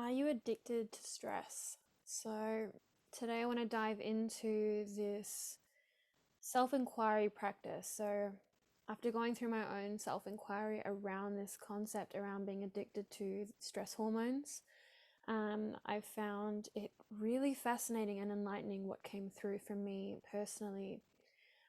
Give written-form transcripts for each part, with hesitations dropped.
Are you addicted to stress? So, today I want to dive into this self inquiry practice. So, after going through my own self inquiry around this concept around being addicted to stress hormones, I found it really fascinating and enlightening what came through for me personally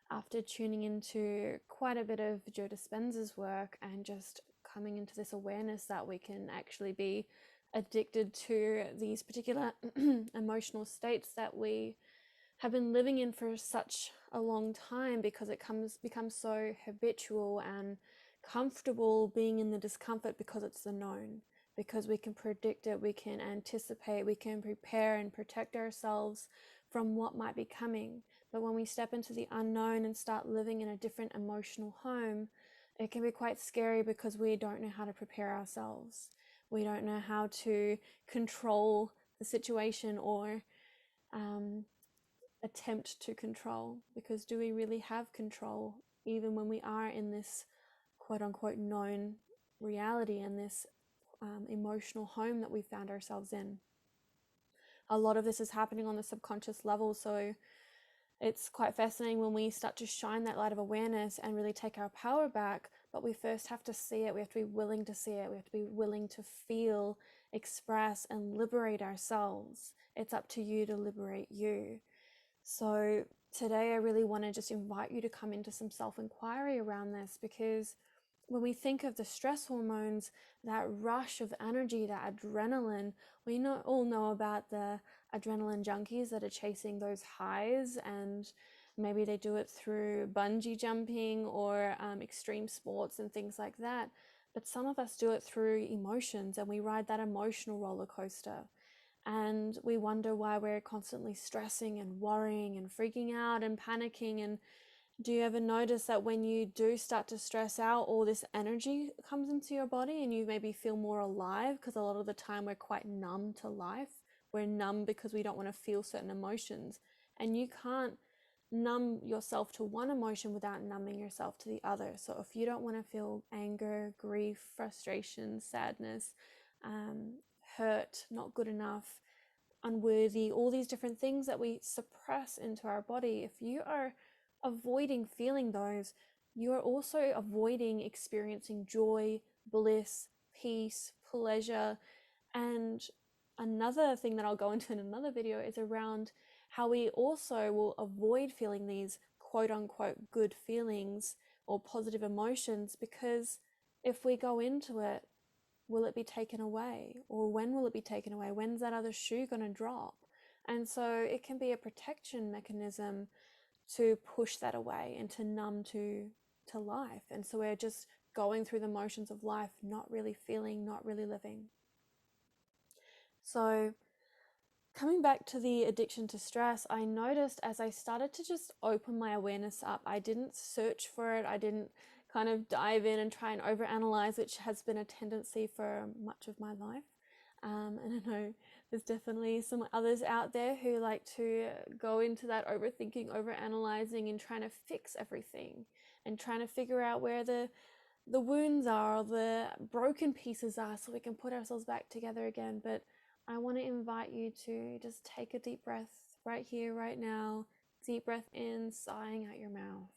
after tuning into quite a bit of Joe Dispenza's work and just coming into this awareness that we can actually be addicted to these particular emotional states that we have been living in for such a long time because it becomes so habitual and comfortable being in the discomfort because it's the known, because we can predict it, we can anticipate, we can prepare and protect ourselves from what might be coming. But when we step into the unknown and start living in a different emotional home, it can be quite scary because we don't know how to prepare ourselves. We don't know how to control the situation or attempt to control, because do we really have control even when we are in this quote unquote known reality and this emotional home that we found ourselves in? A lot of this is happening on the subconscious level, so it's quite fascinating when we start to shine that light of awareness and really take our power back. But we first have to see it. We have to be willing to see it. We have to be willing to feel, express, and liberate ourselves. It's up to you to liberate you. So today I really want to just invite you to come into some self-inquiry around this, because when we think of the stress hormones, that rush of energy, that adrenaline, we all know about the adrenaline junkies that are chasing those highs, and maybe they do it through bungee jumping or extreme sports and things like that. But some of us do it through emotions, and we ride that emotional roller coaster. And we wonder why we're constantly stressing and worrying and freaking out and panicking. And do you ever notice that when you do start to stress out, all this energy comes into your body and you maybe feel more alive? Because a lot of the time we're quite numb to life. We're numb because we don't want to feel certain emotions. And you can't numb yourself to one emotion without numbing yourself to the other. So if you don't want to feel anger, grief, frustration, sadness, hurt, not good enough, unworthy, all these different things that we suppress into our body, if you are avoiding feeling those, you are also avoiding experiencing joy, bliss, peace, pleasure. And another thing that I'll go into in another video is around how we also will avoid feeling these quote unquote good feelings or positive emotions, because if we go into it, will it be taken away? Or when will it be taken away? When's that other shoe going to drop? And so it can be a protection mechanism to push that away and to numb to life. And so we're just going through the motions of life, not really feeling, not really living. So coming back to the addiction to stress, I noticed as I started to just open my awareness up, I didn't search for it. I didn't kind of dive in and try and overanalyze, which has been a tendency for much of my life. And I know there's definitely some others out there who like to go into that overthinking, overanalyzing, and trying to fix everything and trying to figure out where the wounds are, or the broken pieces are, so we can put ourselves back together again. But I want to invite you to just take a deep breath right here, right now. Deep breath in, sighing out your mouth.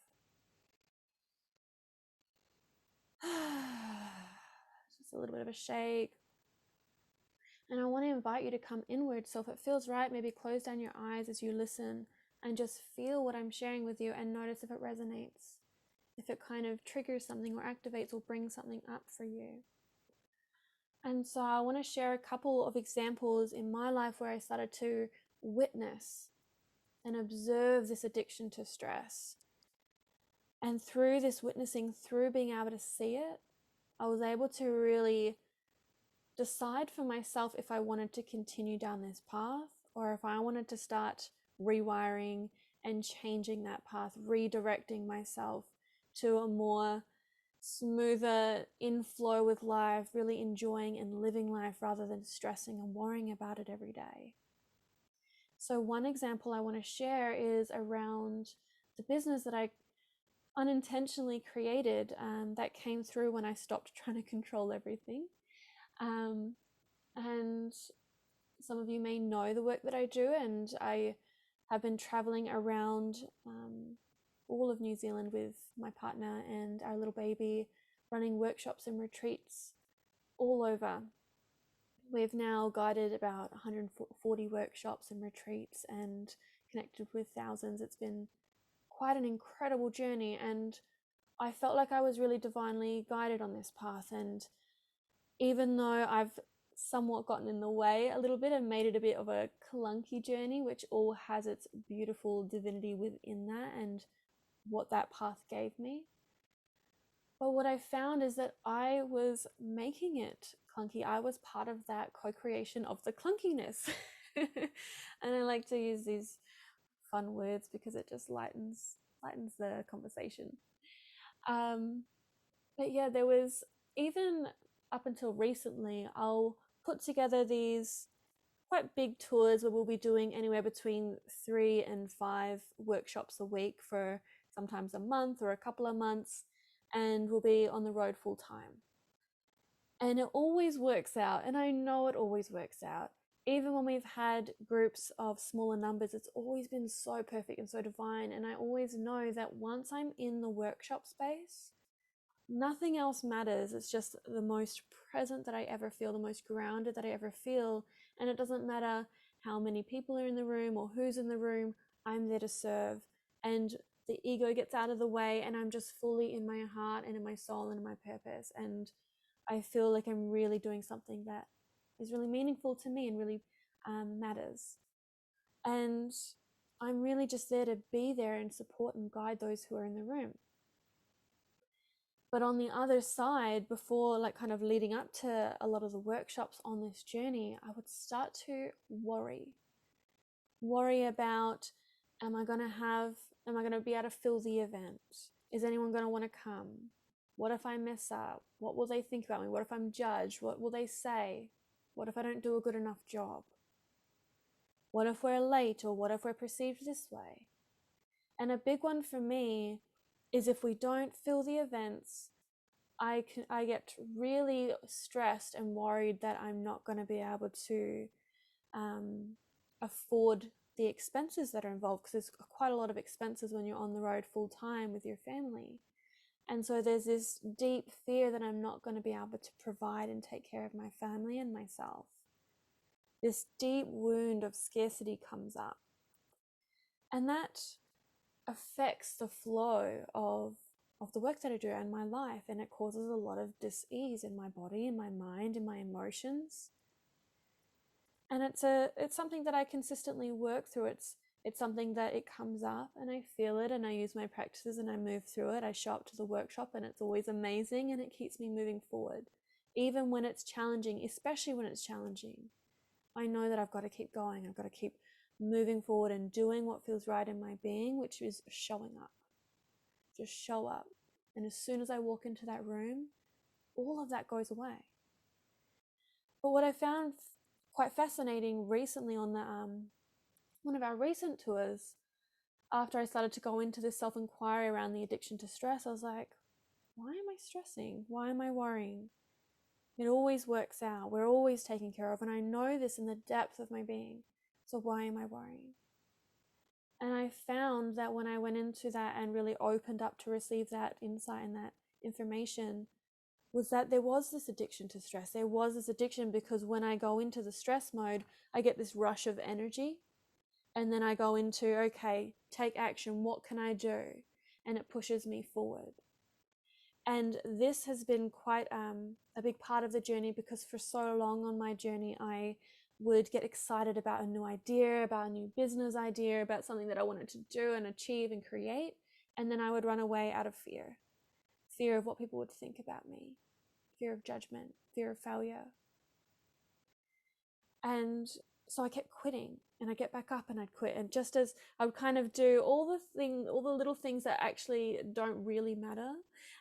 Just a little bit of a shake. And I want to invite you to come inward. So if it feels right, maybe close down your eyes as you listen and just feel what I'm sharing with you and notice if it resonates, if it kind of triggers something or activates or brings something up for you. And so I want to share a couple of examples in my life where I started to witness and observe this addiction to stress. And through this witnessing, through being able to see it, I was able to really decide for myself if I wanted to continue down this path or if I wanted to start rewiring and changing that path, redirecting myself to a more smoother inflow with life, really enjoying and living life rather than stressing and worrying about it every day. So one example I want to share is around the business that I unintentionally created, that came through when I stopped trying to control everything. And some of you may know the work that I do, and I have been traveling around all of New Zealand with my partner and our little baby, running workshops and retreats all over. We've now guided about 140 workshops and retreats and connected with thousands. It's been quite an incredible journey, and I felt like I was really divinely guided on this path. And even though I've somewhat gotten in the way a little bit and made it a bit of a clunky journey, which all has its beautiful divinity within that and what that path gave me. But what I found is that I was making it clunky. I was part of that co-creation of the clunkiness. And I like to use these fun words because it just lightens the conversation. But yeah, there was, even up until recently, I'll put together these quite big tours where we'll be doing anywhere between 3 and 5 workshops a week for sometimes a month or a couple of months, and we'll be on the road full time. And it always works out, and I know it always works out. Even when we've had groups of smaller numbers, it's always been so perfect and so divine. And I always know that once I'm in the workshop space, nothing else matters. It's just the most present that I ever feel, the most grounded that I ever feel. And it doesn't matter how many people are in the room or who's in the room, I'm there to serve. And the ego gets out of the way, and I'm just fully in my heart and in my soul and in my purpose. And I feel like I'm really doing something that is really meaningful to me and really matters. And I'm really just there to be there and support and guide those who are in the room. But on the other side, before, like, kind of leading up to a lot of the workshops on this journey, I would start to worry about, am I going to be able to fill the event? Is anyone going to want to come? What if I mess up? What will they think about me? What if I'm judged? What will they say? What if I don't do a good enough job? What if we're late, or what if we're perceived this way? And a big one for me is, if we don't fill the events, I get really stressed and worried that I'm not going to be able to afford the expenses that are involved, because there's quite a lot of expenses when you're on the road full time with your family. And so there's this deep fear that I'm not going to be able to provide and take care of my family and myself. This deep wound of scarcity comes up, and that affects the flow of the work that I do in my life, and it causes a lot of dis-ease in my body, in my mind, in my emotions. And it's something that I consistently work through. It's something that it comes up, and I feel it, and I use my practices, and I move through it. I show up to the workshop, and it's always amazing, and it keeps me moving forward. Even when it's challenging, especially when it's challenging, I know that I've got to keep going. I've got to keep moving forward and doing what feels right in my being, which is showing up. Just show up. And as soon as I walk into that room, all of that goes away. But what I found quite fascinating recently on the one of our recent tours, after I started to go into this self-inquiry around the addiction to stress, I was like, why am I stressing? Why am I worrying? It always works out. We're always taken care of. And I know this in the depth of my being. So why am I worrying? And I found that when I went into that and really opened up to receive that insight and that information, was that there was this addiction to stress. There was this addiction because when I go into the stress mode, I get this rush of energy. And then I go into, okay, take action. What can I do? And it pushes me forward. And this has been quite a big part of the journey, because for so long on my journey, I would get excited about a new idea, about a new business idea, about something that I wanted to do and achieve and create. And then I would run away out of fear of what people would think about me, fear of judgment, fear of failure. And so I kept quitting, and I'd get back up and I'd quit. And just as I would kind of do all the little things that actually don't really matter.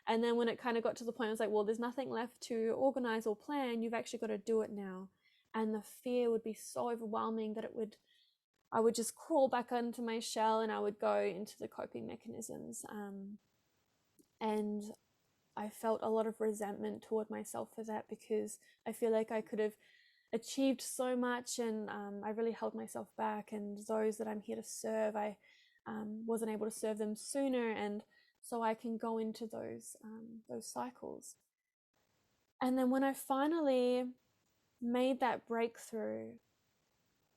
And then when it kind of got to the point, I was like, well, there's nothing left to organize or plan. You've actually got to do it now. And the fear would be so overwhelming that I would just crawl back into my shell, and I would go into the coping mechanisms. And I felt a lot of resentment toward myself for that, because I feel like I could have achieved so much, and I really held myself back, and those that I'm here to serve, I wasn't able to serve them sooner, and so I can go into those cycles. And then when I finally made that breakthrough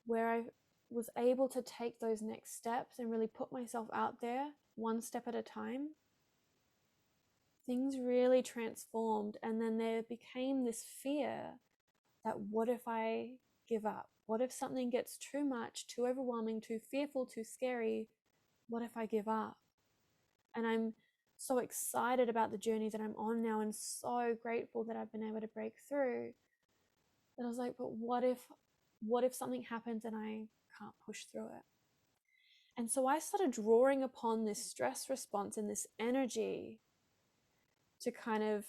where I was able to take those next steps and really put myself out there one step at a time, things really transformed. And then there became this fear that, what if I give up? What if something gets too much, too overwhelming, too fearful, too scary? What if I give up? And I'm so excited about the journey that I'm on now, and so grateful that I've been able to break through, that I was like, but what if something happens and I can't push through it? And so I started drawing upon this stress response and this energy to kind of,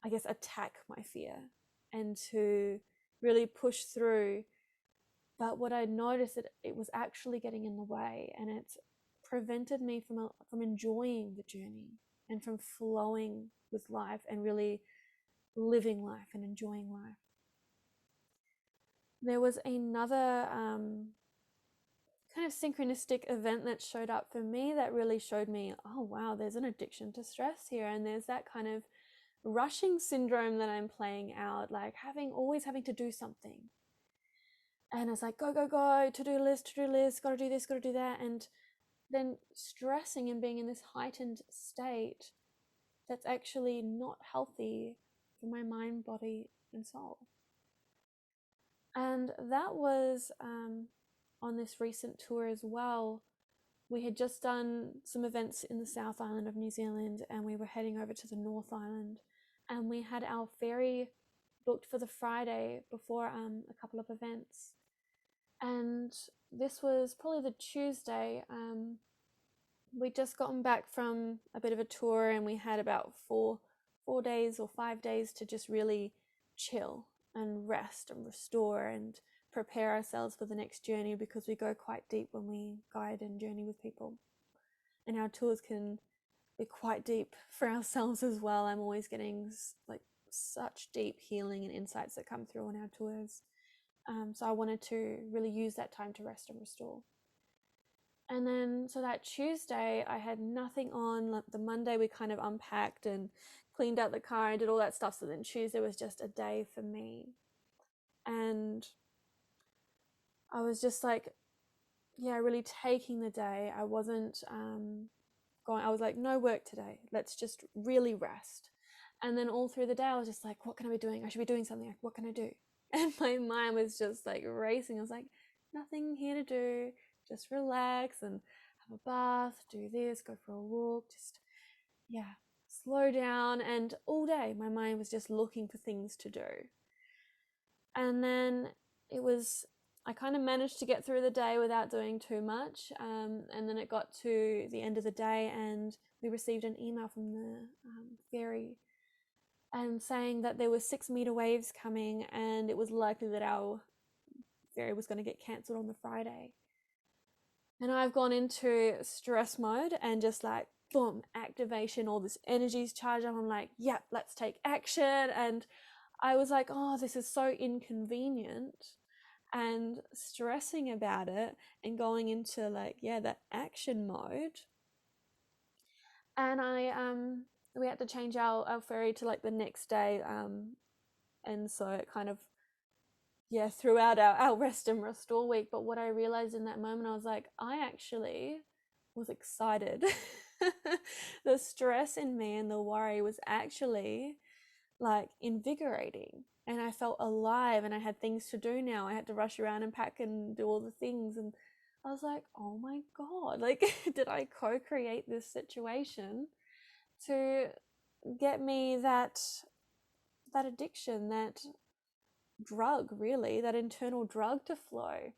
I guess, attack my fear and to really push through. But what I noticed, that it was actually getting in the way, and it prevented me from enjoying the journey and from flowing with life and really living life and enjoying life. There was another kind of synchronistic event that showed up for me that really showed me, oh wow, there's an addiction to stress here, and there's that kind of rushing syndrome that I'm playing out, like always having to do something. And it's like, go, go, go, to-do list, gotta do this, gotta do that. And then stressing and being in this heightened state that's actually not healthy for my mind, body, and soul. And that was on this recent tour as well. We had just done some events in the South Island of New Zealand, and we were heading over to the North Island. And we had our ferry booked for the Friday before a couple of events. And this was probably the Tuesday. We'd just gotten back from a bit of a tour, and we had about 4 days or 5 days to just really chill and rest and restore and prepare ourselves for the next journey, because we go quite deep when we guide and journey with people. And our tours can be quite deep for ourselves as well. I'm always getting like such deep healing and insights that come through on our tours. So I wanted to really use that time to rest and restore. And then, so that Tuesday, I had nothing on. The Monday, we kind of unpacked and cleaned out the car and did all that stuff. So then Tuesday was just a day for me. And I was just like, yeah, really taking the day. I wasn't I was like, no work today. Let's just really rest. And then all through the day, I was just like, what can I be doing? I should be doing something. Like, what can I do? And my mind was just like racing. I was like, nothing here to do. Just relax and have a bath, do this, go for a walk, just, yeah, slow down. And all day, my mind was just looking for things to do. And then I kind of managed to get through the day without doing too much. And then it got to the end of the day, and we received an email from the ferry and saying that there were 6-meter waves coming, and it was likely that our ferry was going to get cancelled on the Friday. And I've gone into stress mode and just like, boom, activation, all this energy's charged up. I'm like, yep, let's take action. And I was like, oh, this is so inconvenient, and stressing about it and going into like, yeah, that action mode. And we had to change our ferry to like the next day. And so it kind of, yeah, throughout our rest and restore week. But what I realized in that moment, I was like, I actually was excited. The stress in me and the worry was actually like invigorating, and I felt alive, and I had things to do now. I had to rush around and pack and do all the things, and I was like, oh my God, like did I co-create this situation to get me that addiction, that drug, really, that internal drug to flow?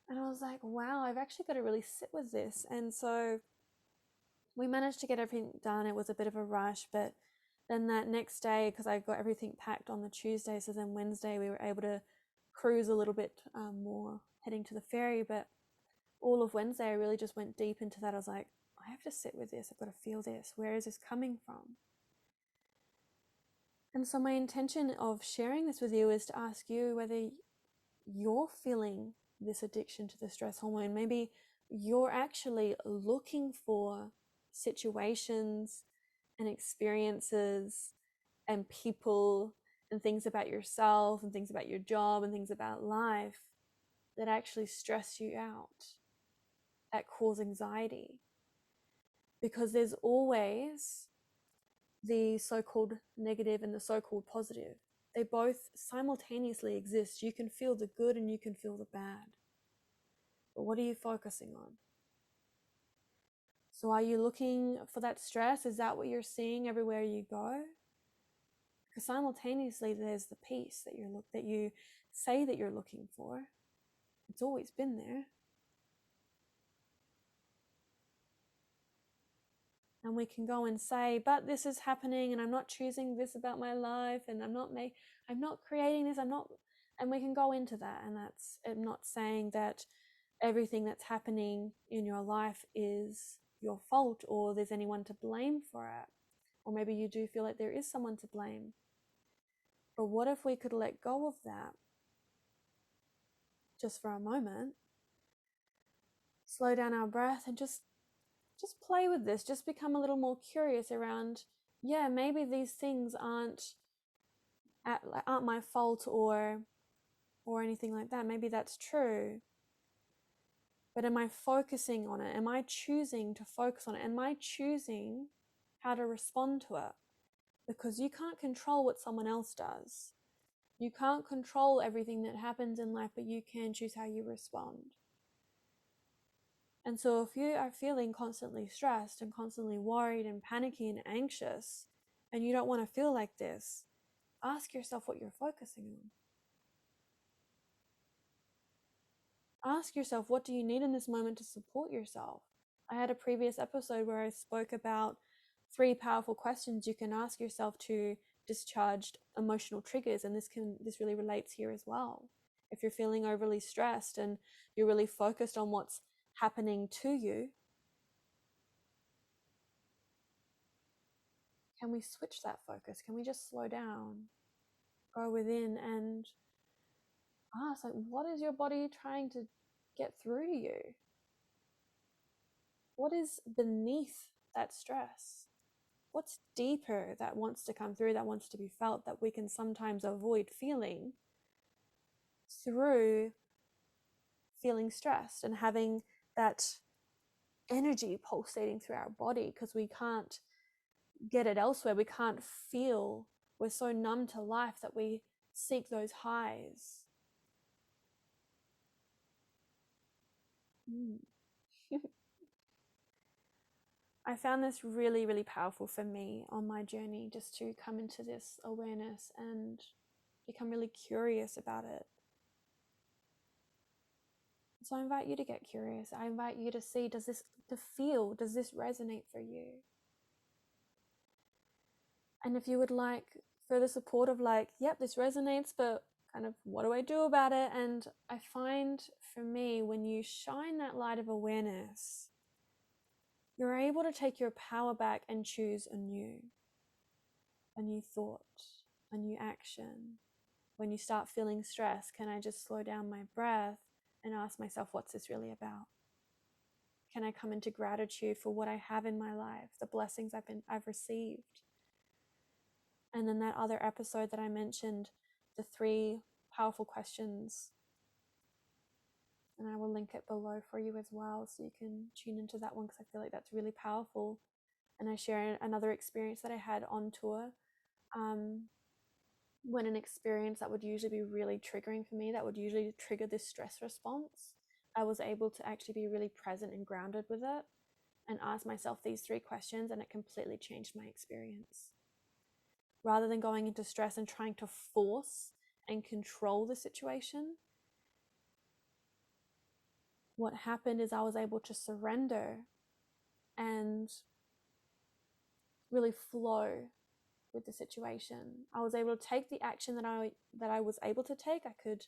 And I was like, wow, I've actually got to really sit with this. And so we managed to get everything done. It was a bit of a rush, but then that next day, because I got everything packed on the Tuesday, so then Wednesday we were able to cruise a little bit more, heading to the ferry. But all of Wednesday I really just went deep into that. I was like, I have to sit with this. I've got to feel this. Where is this coming from? And so my intention of sharing this with you is to ask you whether you're feeling this addiction to the stress hormone. Maybe you're actually looking for situations and experiences and people and things about yourself and things about your job and things about life that actually stress you out, that cause anxiety. Because there's always the so-called negative and the so-called positive. They both simultaneously exist. You can feel the good and you can feel the bad. But what are you focusing on? So are you looking for that stress? Is that what you're seeing everywhere you go? Because simultaneously there's the peace that you say that you're looking for. It's always been there. And we can go and say, but this is happening and I'm not choosing this about my life and I'm not creating this, and we can go into that. And I'm not saying that everything that's happening in your life is your fault or there's anyone to blame for it. Or maybe you do feel like there is someone to blame. But what if we could let go of that just for a moment, slow down our breath and just play with this, just become a little more curious around, yeah, maybe these things aren't my fault or anything like that. Maybe that's true. But am I focusing on it? Am I choosing to focus on it? Am I choosing how to respond to it? Because you can't control what someone else does. You can't control everything that happens in life, but you can choose how you respond. And so if you are feeling constantly stressed and constantly worried and panicky and anxious, and you don't want to feel like this, ask yourself what you're focusing on. Ask yourself, what do you need in this moment to support yourself? I had a previous episode where I spoke about 3 powerful questions you can ask yourself to discharge emotional triggers, and this really relates here as well. If you're feeling overly stressed and you're really focused on what's happening to you, can we switch that focus? Can we just slow down, go within and ask, like, what is your body trying to get through to you? What is beneath that stress? What's deeper that wants to come through, that wants to be felt, that we can sometimes avoid feeling through feeling stressed and having that energy pulsating through our body, because we can't get it elsewhere. We can't feel. We're so numb to life that we seek those highs. I found this really, really powerful for me on my journey, just to come into this awareness and become really curious about it. So I invite you to get curious. I invite you to see, does this resonate for you? And if you would like further support of like, yep, this resonates, but kind of what do I do about it? And I find for me, when you shine that light of awareness, you're able to take your power back and choose anew. A new thought, a new action. When you start feeling stress, can I just slow down my breath and ask myself, what's this really about? Can I come into gratitude for what I have in my life, the blessings I've received? And then that other episode that I mentioned, the 3 powerful questions, and I will link it below for you as well, so you can tune into that one, because I feel like that's really powerful. And I share another experience that I had on tour, when an experience that would usually be really triggering for me, that would usually trigger this stress response, I was able to actually be really present and grounded with it and ask myself these 3 questions, and it completely changed my experience. Rather than going into stress and trying to force and control the situation, what happened is I was able to surrender and really flow with the situation. I was able to take the action that I was able to take. I could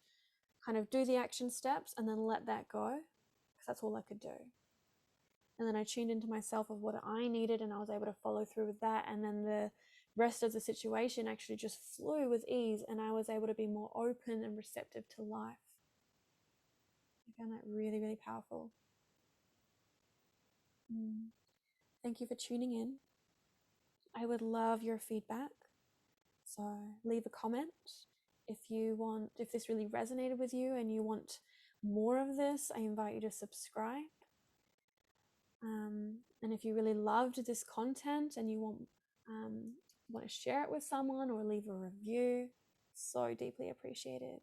kind of do the action steps and then let that go, because that's all I could do. And then I tuned into myself of what I needed, and I was able to follow through with that. And then the rest of the situation actually just flew with ease, and I was able to be more open and receptive to life. I found that really, really powerful. Thank you for tuning in. I would love your feedback. So leave a comment if this really resonated with you and you want more of this. I invite you to subscribe. And if you really loved this content and you want to share it with someone or leave a review, so deeply appreciated.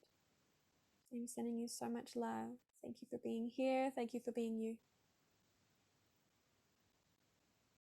I'm sending you so much love. Thank you for being here. Thank you for being you.